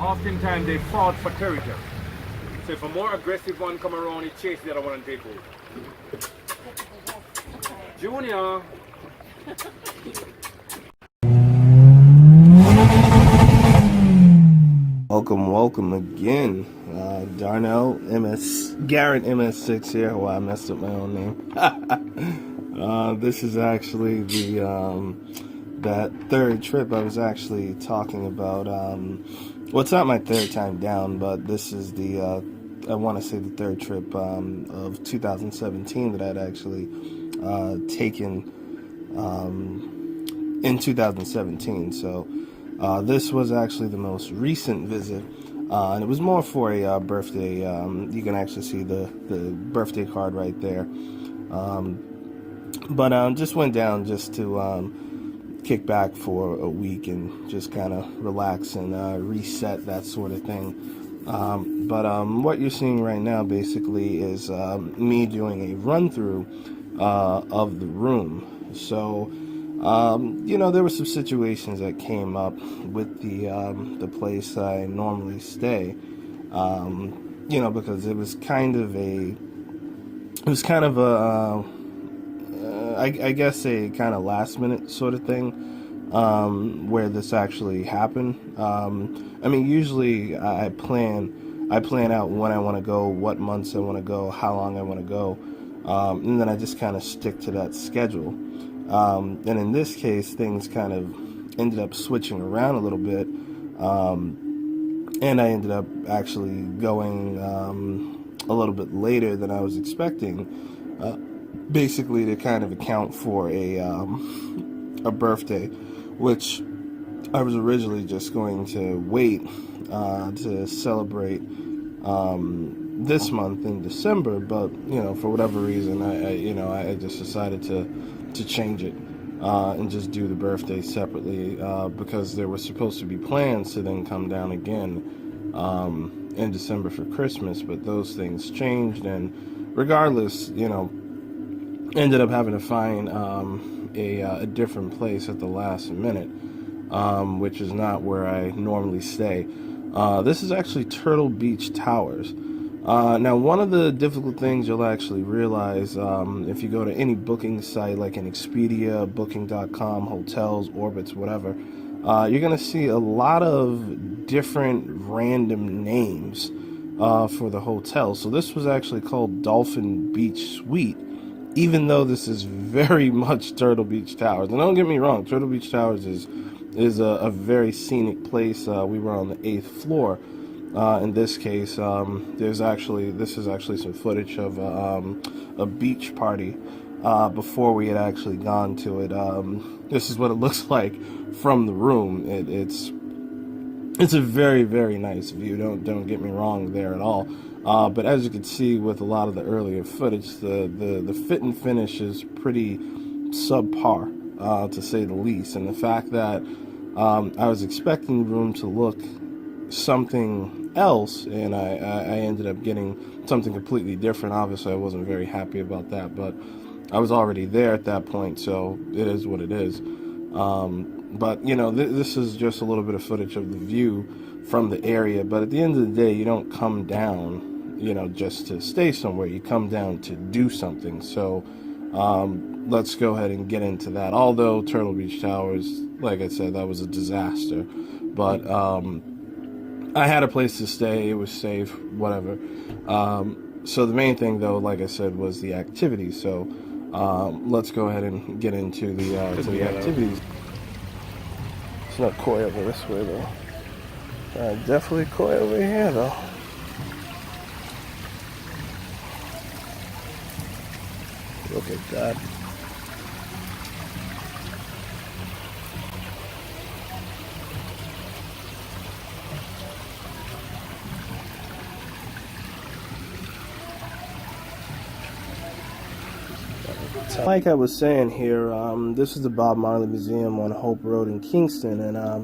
oftentimes they fought for territory. So if a more aggressive one come around, he chase the other one and take over. Junior. Welcome again. Darnell Garrett MS6 here. Well, I messed up my own name. This is actually that third trip I was actually talking about. Well, it's not my third time down, but this is I want to say the third trip of 2017 that I'd actually taken in 2017. So this was actually the most recent visit, and it was more for a birthday. You can actually see the birthday card right there. But just went down just to kick back for a week and just kind of relax and reset, that sort of thing. But what you're seeing right now basically is me doing a run through of the room. So you know, there were some situations that came up with the place I normally stay. You know, because it was kind of a I guess a kind of last minute sort of thing, where this actually happened. I mean, usually I plan out when I want to go, what months I want to go, how long I want to go, and then I just kind of stick to that schedule. And in this case, things kind of ended up switching around a little bit, and I ended up actually going a little bit later than I was expecting, basically to kind of account for a birthday, which I was originally just going to wait to celebrate this month in December, but you know, for whatever reason, I just decided to change it and just do the birthday separately, because there were supposed to be plans to then come down again in December for Christmas, but those things changed, and regardless, you know, ended up having to find a different place at the last minute, which is not where I normally stay. This is actually Turtle Beach Towers. Now, one of the difficult things you'll actually realize if you go to any booking site like an Expedia, Booking.com, hotels, Orbitz, whatever, you're going to see a lot of different random names for the hotel. So this was actually called Dolphin Beach Suite, even though this is very much Turtle Beach Towers. And don't get me wrong, Turtle Beach Towers is a very scenic place. We were on the 8th floor. In this case, this is actually some footage of a beach party before we had actually gone to it. This is what it looks like from the room. It's a very, very nice view. Don't get me wrong there at all. But as you can see with a lot of the earlier footage, the fit and finish is pretty subpar, to say the least. And the fact that I was expecting the room to look something else, and I ended up getting something completely different. Obviously, I wasn't very happy about that, but I was already there at that point, so it is what it is. But you know, this is just a little bit of footage of the view from the area. But at the end of the day, you don't come down, you know, just to stay somewhere. You come down to do something. So let's go ahead and get into that. Although Turtle Beach Towers, like I said, that was a disaster, but I had a place to stay. It was safe, whatever. So the main thing, though, like I said, was the activities. So let's go ahead and get into the activities. It's not koi over this way, though. Definitely koi over here, though. Look at that. Like I was saying here, this is the Bob Marley Museum on Hope Road in Kingston, and I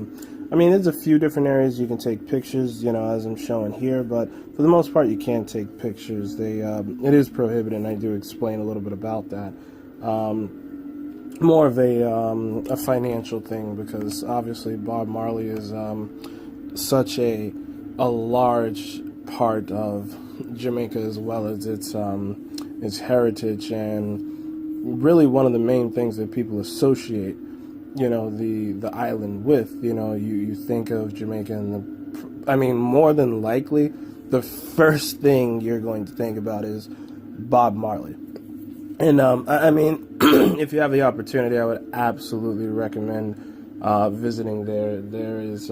mean, there's a few different areas you can take pictures, you know, as I'm showing here, but for the most part, you can't take pictures. It is prohibited, and I do explain a little bit about that. More of a financial thing, because obviously Bob Marley is such a a large part of Jamaica as well as its heritage, and really one of the main things that people associate, the island with. You think of Jamaica and more than likely, the first thing you're going to think about is Bob Marley. And if you have the opportunity, I would absolutely recommend visiting there. There is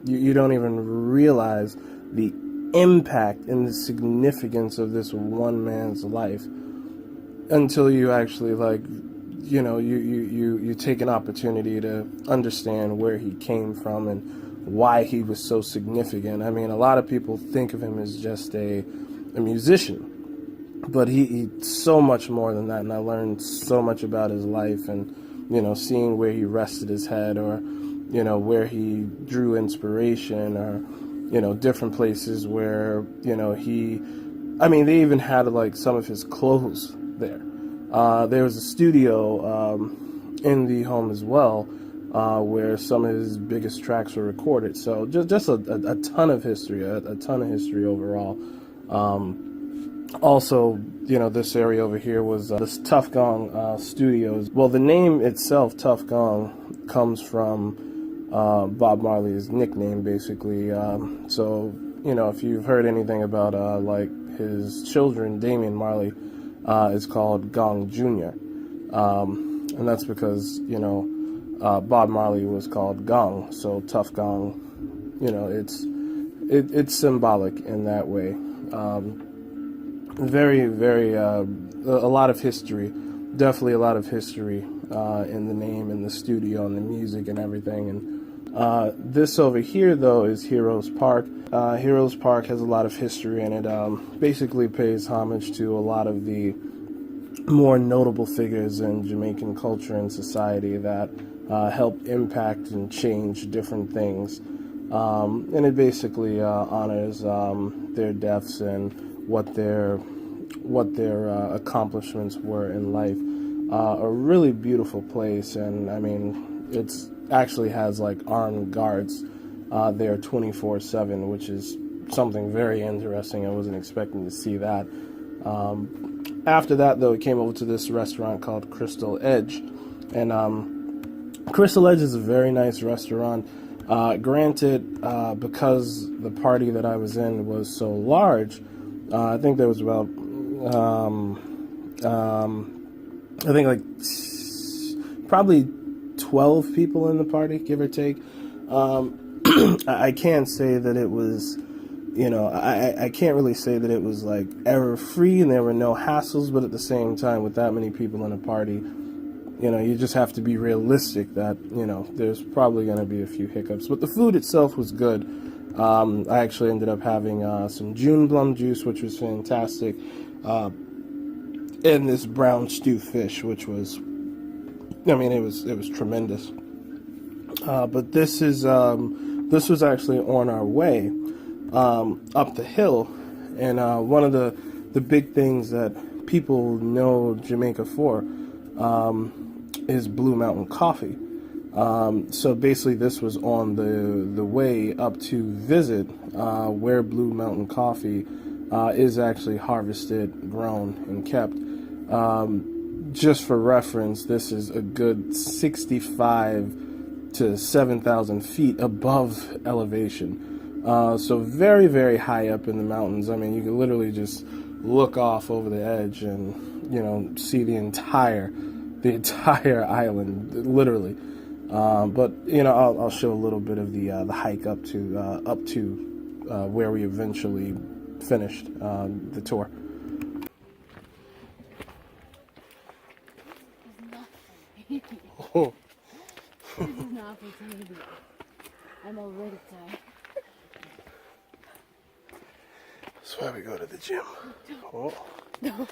you don't even realize the impact and the significance of this one man's life until you actually you take an opportunity to understand where he came from and why he was so significant. A lot of people think of him as just a musician, but he's so much more than that, and I learned so much about his life and, seeing where he rested his head, or, where he drew inspiration, or, different places where, they even had, some of his clothes there. There was a studio in the home as well, where some of his biggest tracks were recorded. So just a ton of history, a ton of history overall. Also, this area over here was this Tough Gong Studios. Well, the name itself, Tough Gong, comes from Bob Marley's nickname, basically. So, if you've heard anything about his children, Damian Marley, is called Gong Jr. And that's because, Bob Marley was called Gong, so Tough Gong, it's symbolic in that way. Very, very, a lot of history, definitely a lot of history in the name and the studio and the music and everything. And this over here, though, is Heroes Park. Heroes Park has a lot of history in it. Basically pays homage to a lot of the more notable figures in Jamaican culture and society that helped impact and change different things. And it basically honors their deaths and what their accomplishments were in life. A really beautiful place, and it's actually has armed guards there 24/7, which is something very interesting. I wasn't expecting to see that. After that, though, we came over to this restaurant called Crystal Edge, and Crystal Edge is a very nice restaurant. Granted, because the party that I was in was so large, I think there was about, probably 12 people in the party, give or take. I can't say that it was, I can't really say that it was error-free and there were no hassles, but at the same time, with that many people in a party, you just have to be realistic that, there's probably going to be a few hiccups. But the food itself was good. I actually ended up having some June plum juice, which was fantastic, and this brown stew fish, which was, it was tremendous. But this was actually on our way up the hill, and one of the big things that people know Jamaica for is Blue Mountain coffee. So basically this was on the way up to visit where Blue Mountain coffee is actually harvested, grown, and kept. Just for reference, this is a good 65 to 7,000 feet above elevation. So very, very high up in the mountains. You can literally just look off over the edge and, see the entire island, literally. But I'll show a little bit of the hike up to where we eventually finished the tour. Oh. This is not opportunity. I'm already tired. That's why we go to the gym. Oh. No.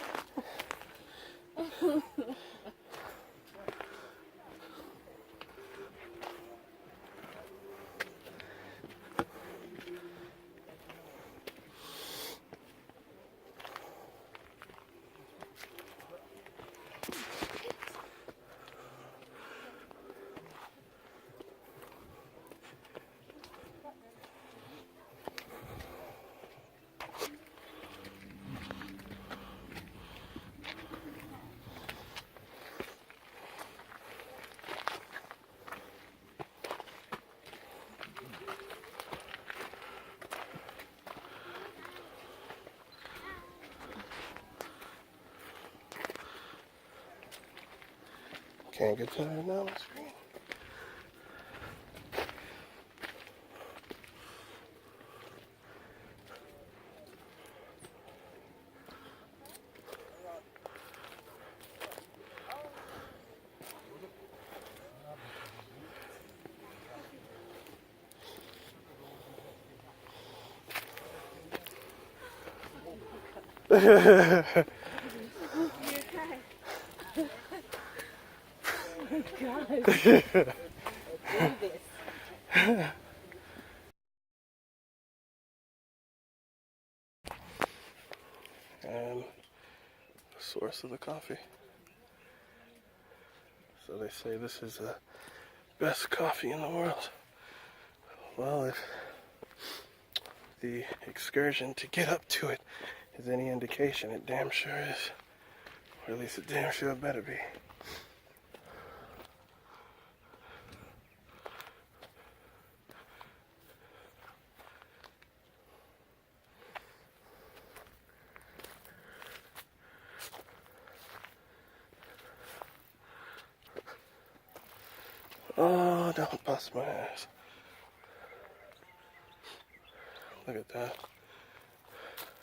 Can't get to it now. It's green. And the source of the coffee. So they say this is the best coffee in the world. Well, if the excursion to get up to it is any indication, it damn sure is. Or at least it damn sure better be. Oh, don't bust my ass. Look at that.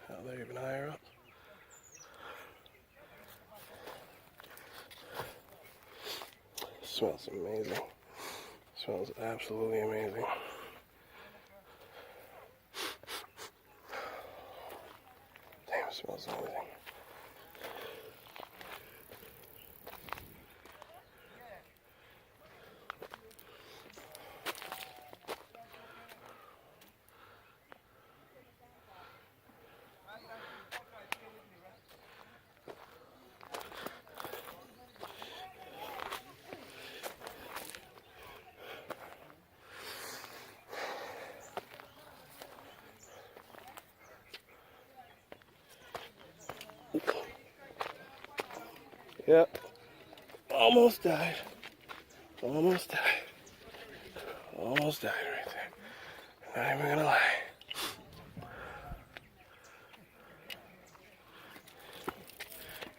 Oh, they're even higher up. Smells amazing. Smells absolutely amazing. Damn, it smells amazing. Yep. Almost died. Almost died. Almost died right there. Not even gonna lie.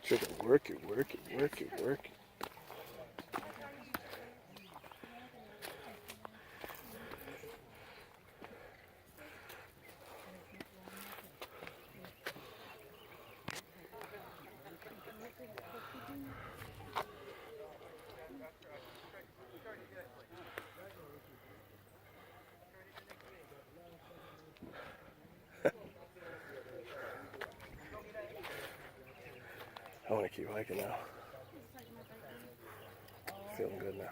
Try to work it, work it, work it, work it. I want to keep hiking now. Feeling good now.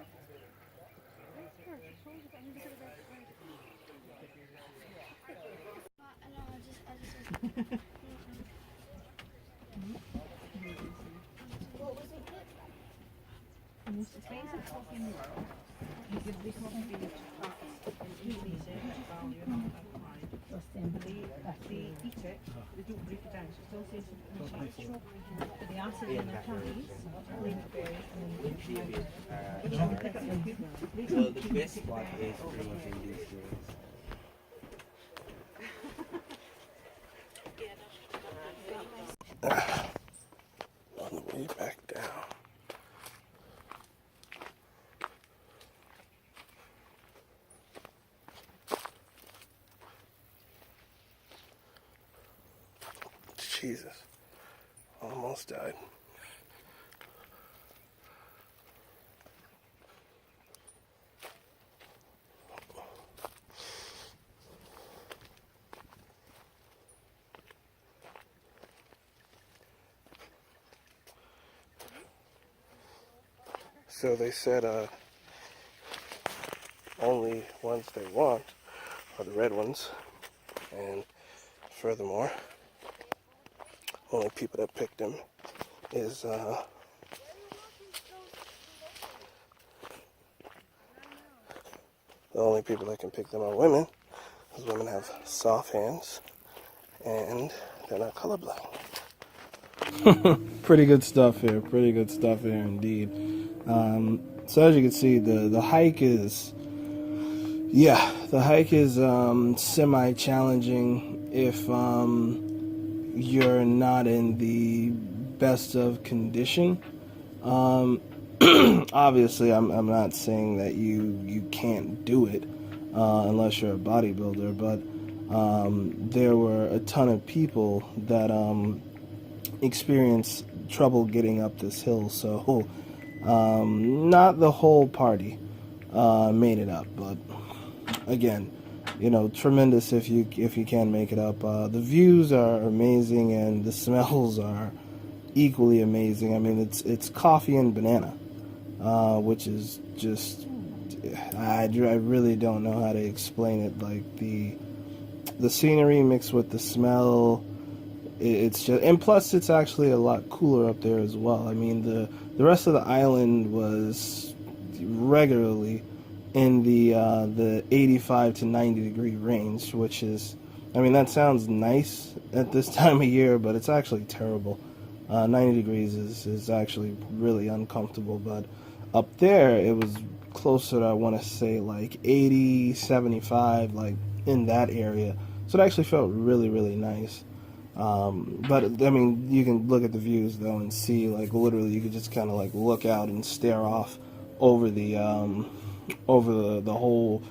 The most expensive coffee in the world. You give the coffee beans in Indonesia, value and they eat it, they don't break it down, so it still says machines. But the acid in their candies, leave it there, and then pick up your food. Well, the best spot is pretty much in these rooms. On the way back down. Jesus. Almost died. So they said only ones they want are the red ones, and furthermore, only people that picked them is the only people that can pick them are women, because women have soft hands and they're not colorblind. Pretty good stuff here. Pretty good stuff here indeed. So as you can see, the hike is, the hike is semi-challenging if you're not in the best of condition. Obviously, I'm not saying that you can't do it unless you're a bodybuilder, but there were a ton of people that experienced trouble getting up this hill. So not the whole party made it up, but again, tremendous if you can make it up. The views are amazing, and the smells are equally amazing. I mean, it's coffee and banana, which is just, I really don't know how to explain it. Like the scenery mixed with the smell, it's just, and plus it's actually a lot cooler up there as well. I mean, the rest of the island was regularly in the 85 to 90 degree range, which is, I mean, that sounds nice at this time of year, but it's actually terrible. 90 degrees is actually really uncomfortable, but up there it was closer to, I want to say, like 80, 75, like in that area. So it actually felt really, really nice. But I mean, you can look at the views though and see, like, literally you could just kind of like look out and stare off over the whole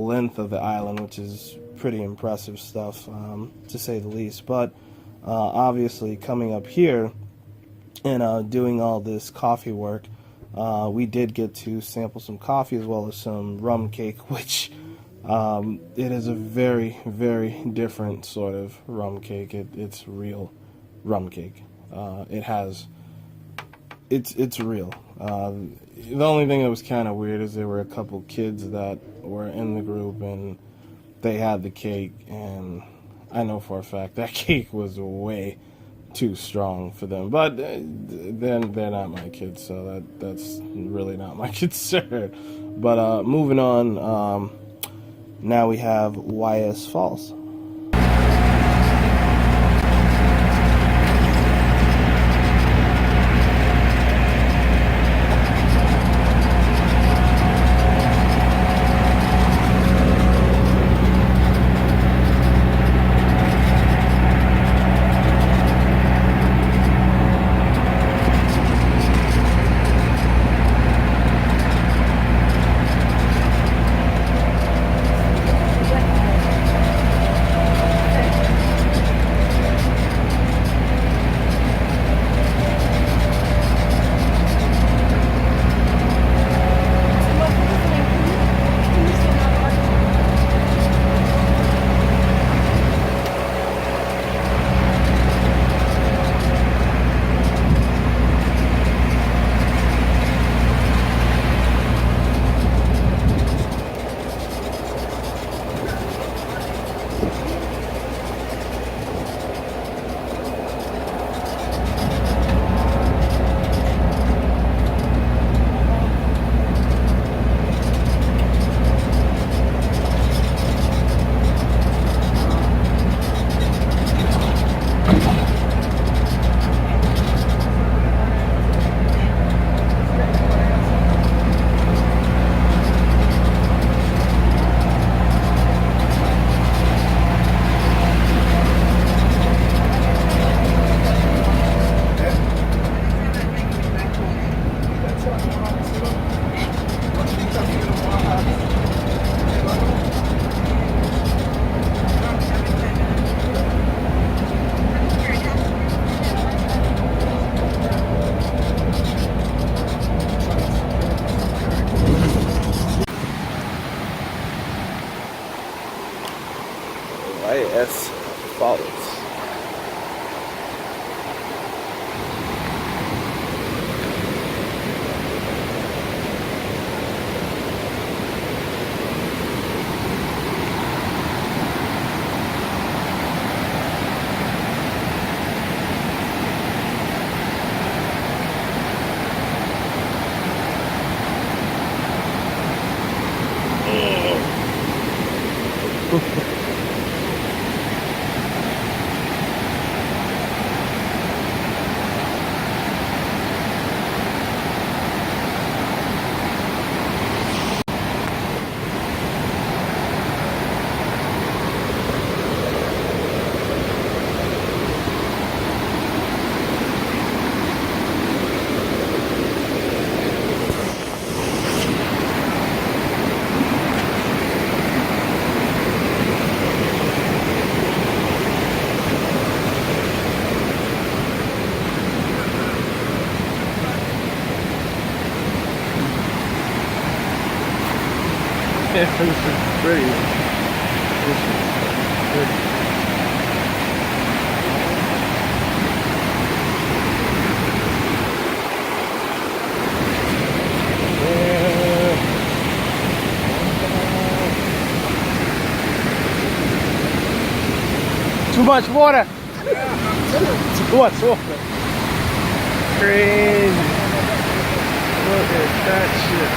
length of the island, which is pretty impressive stuff, to say the least. But obviously coming up here and doing all this coffee work, we did get to sample some coffee as well as some rum cake, which it is a very, very different sort of rum cake. It's real rum cake. It's real. The only thing that was kind of weird is there were a couple kids that were in the group and they had the cake, and I know for a fact that cake was way too strong for them. But then they're not my kids, so that's really not my concern. But moving on, now we have YS Falls. YS Falls. This is pretty. This is pretty. Too much water. Too much water. Crazy. Look at that shit.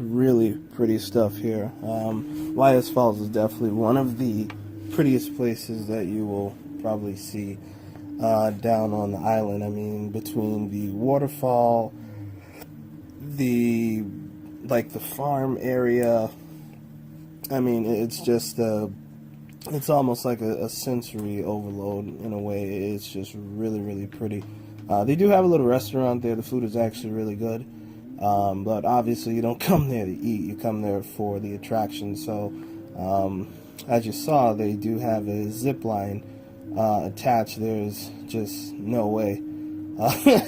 Really pretty stuff here. Waterfalls is definitely one of the prettiest places that you will probably see down on the island. I mean, between the waterfall, the farm area, I mean, it's just it's almost like a sensory overload in a way. It's just really pretty. They do have a little restaurant there. The food is actually really good. But obviously you don't come there to eat, you come there for the attraction. So as you saw, they do have a zip line attached. There's just no way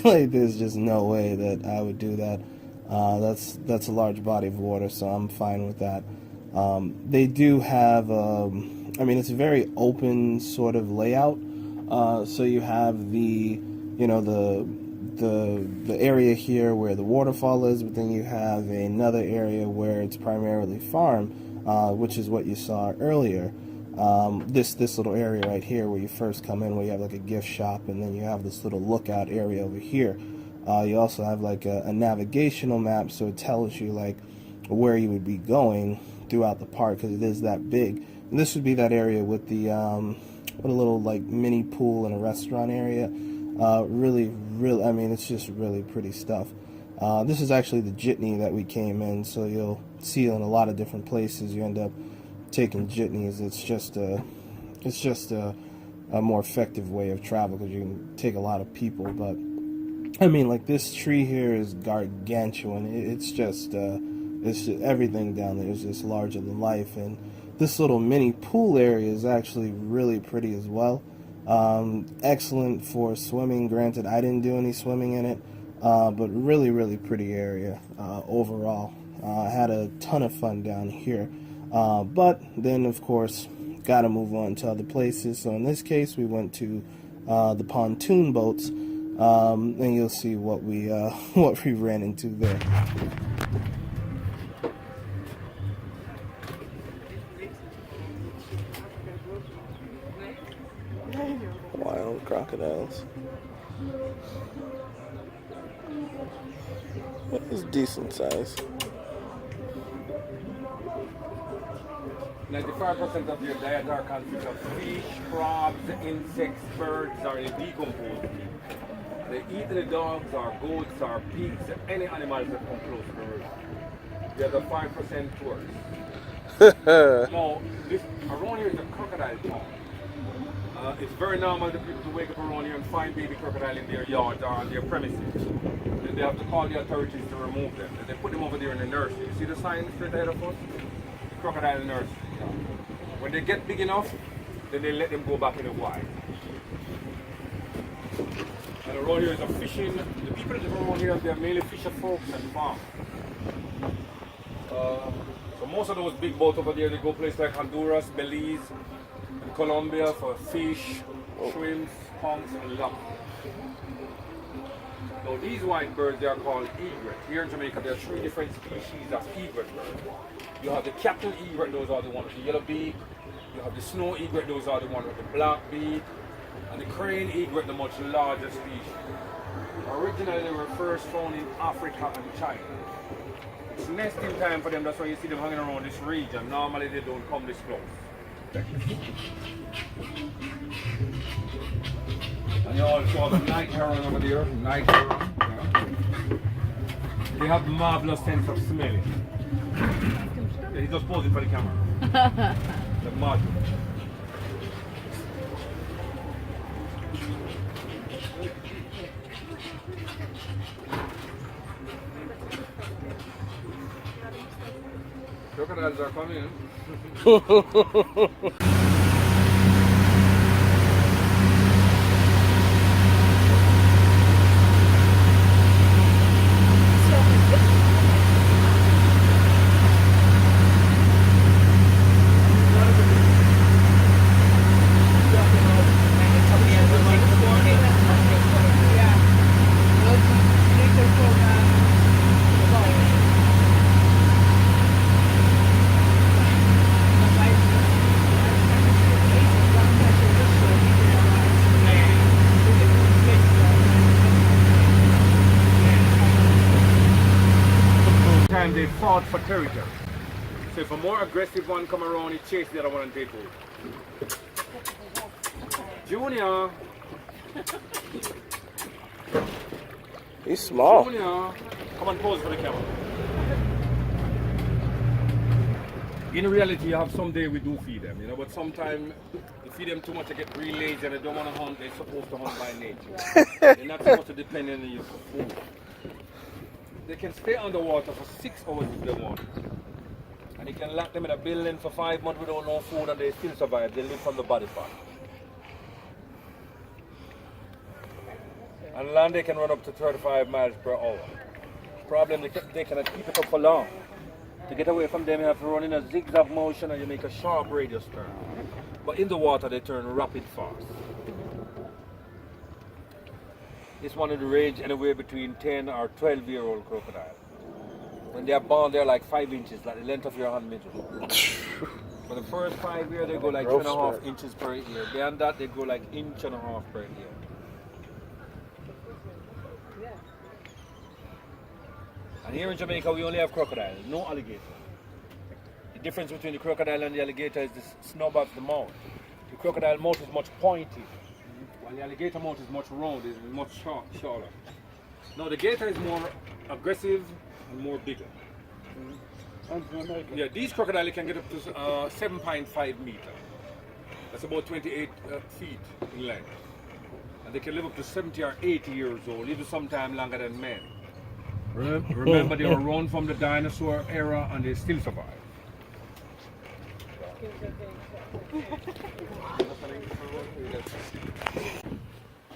like there's just no way that I would do that. That's a large body of water, so I'm fine with that. They do have I mean, it's a very open sort of layout. So you have the area here where the waterfall is, but then you have another area where it's primarily farm, which is what you saw earlier. This little area right here where you first come in, where you have like a gift shop, and then you have this little lookout area over here. You also have like a navigational map, so it tells you like where you would be going throughout the park, because it is that big. And this would be that area with the with a little like mini pool and a restaurant area. Really, I mean, it's just really pretty stuff. This is actually the jitney that we came in, so you'll see in a lot of different places you end up taking jitneys. It's just a more effective way of travel, because you can take a lot of people. But I mean, like, this tree here is gargantuan. It's just everything down there is just larger than life. And this little mini pool area is actually really pretty as well. Excellent for swimming. Granted, I didn't do any swimming in it, but really pretty area overall. I had a ton of fun down here, but then of course gotta move on to other places. So in this case, we went to the pontoon boats, and you'll see what we ran into there. Wild crocodiles. It's decent size. 95% of your diet are consist of fish, crabs, insects, birds, or decomposed meat. They eat the dogs or goats or pigs, any animals that come close to the river. The other 5% tourists. Now, this around here is a crocodile town. It's very normal for people to wake up around here and find baby crocodile in their yards or on their premises. Then they have to call the authorities to remove them. And they put them over there in the nursery. You see the sign straight ahead of us? Crocodile nursery. When they get big enough, then they let them go back in the wild. And around here is a fishing. The people that live around here, they're mainly fisher folks and farm. So most of those big boats over there, they go places like Honduras, Belize, and Colombia for fish, shrimps, punks, and lump. Now these white birds, they are called egret. Here in Jamaica, there are 3 different species of egret birds. You have the captain egret, those are the ones with the yellow beak. You have the snow egret, those are the ones with the black beak. And the crane egret, the much larger species. Originally, they were first found in Africa and China. It's nesting time for them, that's why you see them hanging around this region. Normally, they don't come this close. And you also have a night heron over there, night heron. Yeah. They have marvelous sense of smelling. Yeah, he's just posing for the camera. The marvelous. Crocodiles are coming. They fought for territory. So if a more aggressive one come around, he chase the other one and take over. Junior! He's small. Junior! Come and pose for the camera. In reality, you have some day we do feed them, you know, but sometimes you feed them too much, they get really lazy and they don't want to hunt. They're supposed to hunt by nature. They're not supposed to depend on you for food. They can stay underwater for 6 hours if they want. And you can lock them in a building for 5 months without no food and they still survive. They live from the body part. On land they can run up to 35 miles per hour. Problem, they cannot keep it up for long. To get away from them you have to run in a zigzag motion and you make a sharp radius turn. But in the water they turn rapid fast. This one will range anywhere between 10 or 12-year-old crocodile. When they are born, they're like 5 inches, like the length of your hand middle. For the first 5 years, they go like 2.5 inches per year. Beyond that, they go like 1.5 inches per year. And here in Jamaica, we only have crocodile, no alligator. The difference between the crocodile and the alligator is the snub of the mouth. The crocodile mouth is much pointy. While the alligator mouth is much round, is much shorter. Now the gator is more aggressive and more bigger. Yeah, these crocodiles can get up to 7.5 meters. That's about 28 feet in length. And they can live up to 70 or 80 years old, even sometime longer than men. Remember, they were run from the dinosaur era and they still survive.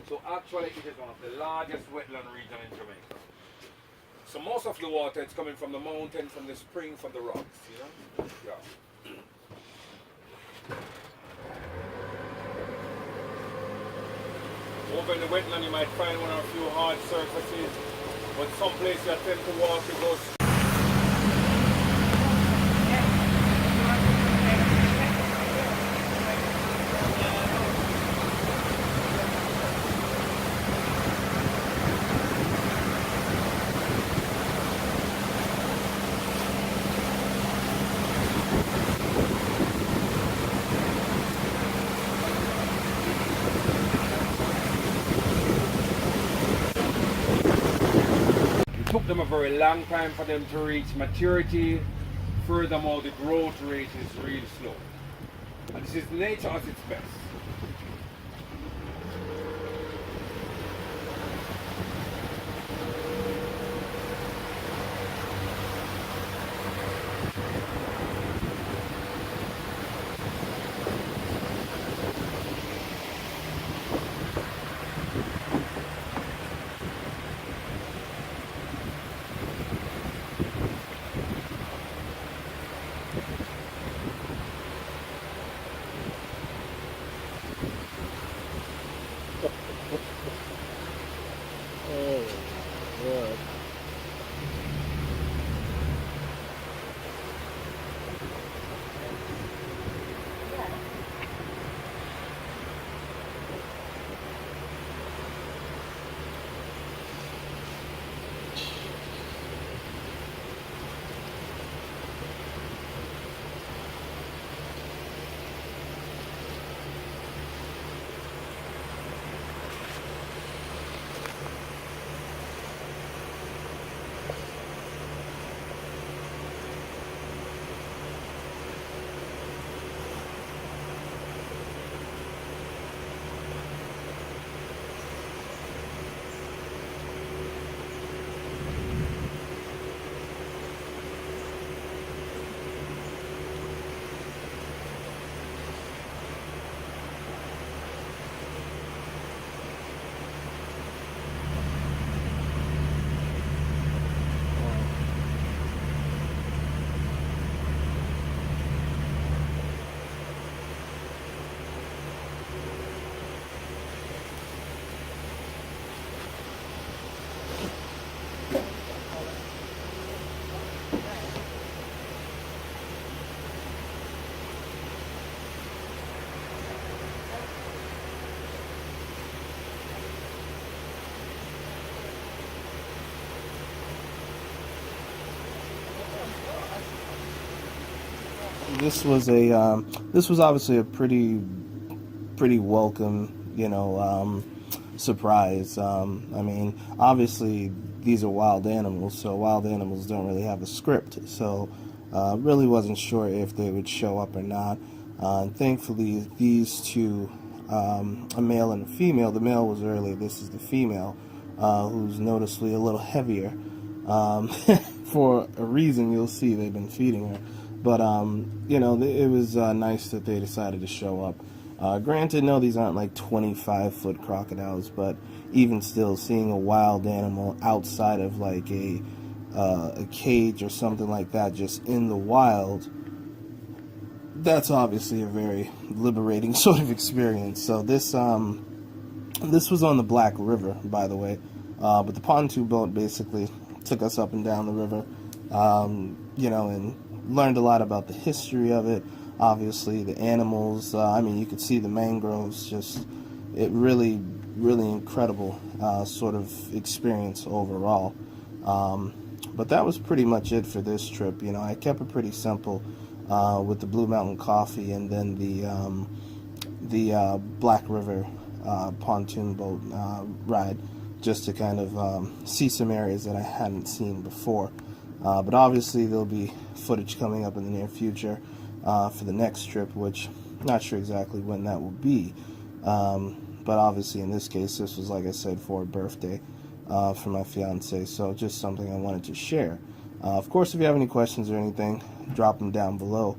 So actually it is one of the largest wetland regions in Jamaica. So most of the water is coming from the mountain, from the spring, from the rocks, you know? Yeah. Over in the wetland you might find one or a few hard surfaces, but some places you attempt to walk, it goes. It took them a very long time for them to reach maturity. Furthermore, the growth rate is really slow. And this is nature at its best. this was obviously a pretty welcome, surprise. I mean, obviously these are wild animals, so wild animals don't really have a script. So really wasn't sure if they would show up or not. And thankfully, these two, a male and a female. The male was early. This is the female, who's noticeably a little heavier. For a reason, you'll see they've been feeding her. But, it was nice that they decided to show up. Granted, no, these aren't like 25-foot crocodiles, but even still, seeing a wild animal outside of like a cage or something like that, just in the wild, that's obviously a very liberating sort of experience. So this was on the Black River, by the way, but the pontoon boat basically took us up and down the river, and learned a lot about the history of it. Obviously, the animals. You could see the mangroves. It really, really incredible sort of experience overall. But that was pretty much it for this trip. I kept it pretty simple with the Blue Mountain Coffee and then the Black River pontoon boat ride, just to kind of see some areas that I hadn't seen before. But obviously there'll be footage coming up in the near future for the next trip, which I'm not sure exactly when that will be. But obviously in this case, this was, like I said, for a birthday for my fiance, so just something I wanted to share. Of course, if you have any questions or anything, drop them down below.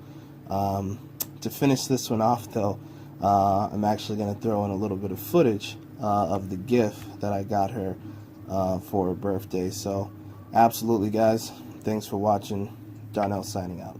To finish this one off, though, I'm actually going to throw in a little bit of footage of the gift that I got her for her birthday. So, absolutely, guys. Thanks for watching. Darnell signing out.